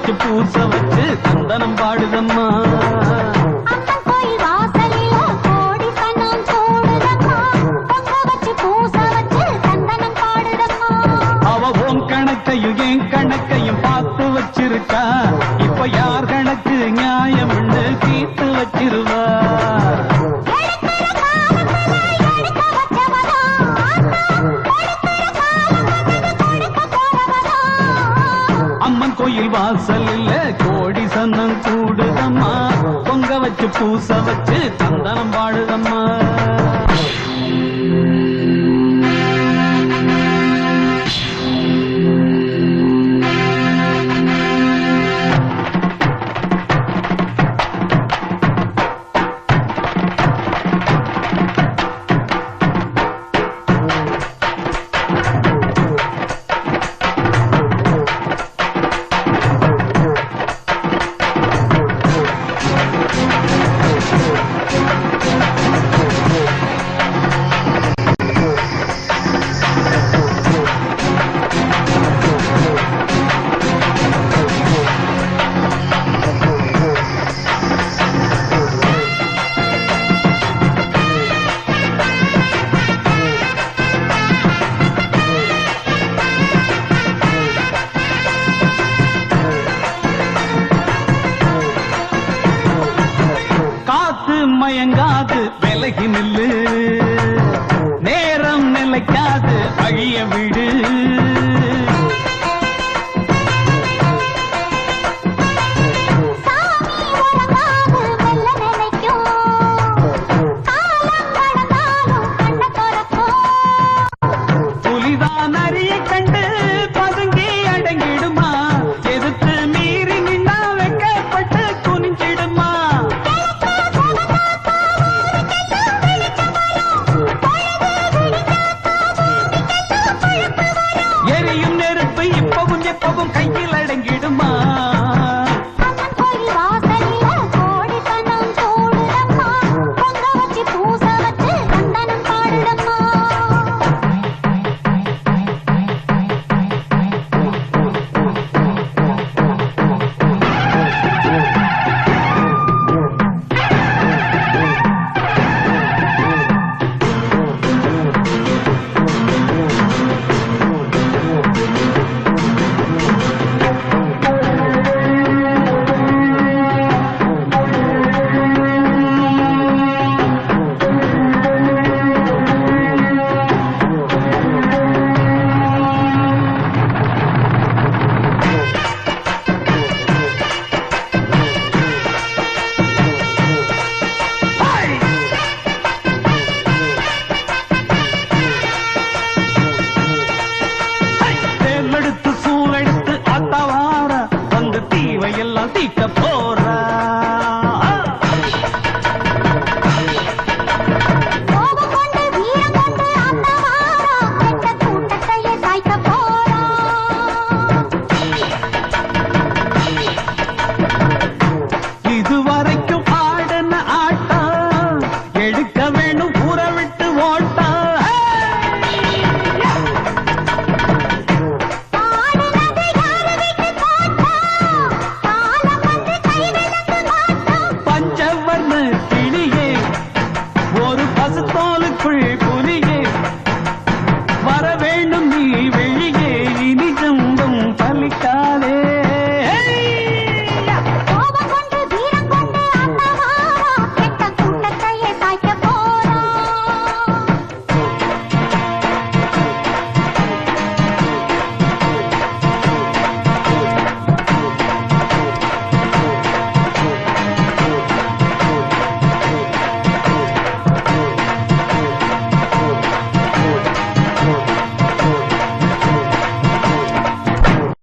வச்சு பூச வச்சு சந்தனம் பாடுதம்மா. அம்மன் கோயில் வாசலில கோடி சனம் சூடுதம்மா. பொங்க வச்சு பூச வச்சு சந்தனம் பாடுதம்மா. அவ உன் கணக்கையும் என் கணக்கையும் பார்த்து வச்சிருக்கா. இப்ப யார் கணக்கு நியாயம்னு தீர்த்து வச்சிருவா. அம்மன் கோயில் வாசல்ல கோடி சன்னம் கூடுதம்மா. பொங்க வச்சு பூச வச்சு சந்தனம் பாடுதம்மா. மயங்காது விலகி நில்லு, நேரம் நிலைக்காது அழிய விடு. புலிதான் அரிய கண்டு பதுங்கி அடங்கிடுமா. எதிர்த்து மீறி நின்னா வெக்கப்பட்டு குனிஞ்சிடுமா. எரியும் நெருப்பு இப்பவும் எப்பவும் கையில் அடங்கிடுமா. அம்மன் கோயில் வாசலில கோடி சனம் சூடுதம்மா. பொங்க வச்சு பூச வச்சு சந்தனம் பாடுதம்மா. தேர்ந்தெடுத்து சூழெடுத்து ஆத்தவார வந்து தீவையெல்லாம் தீட்ட போற.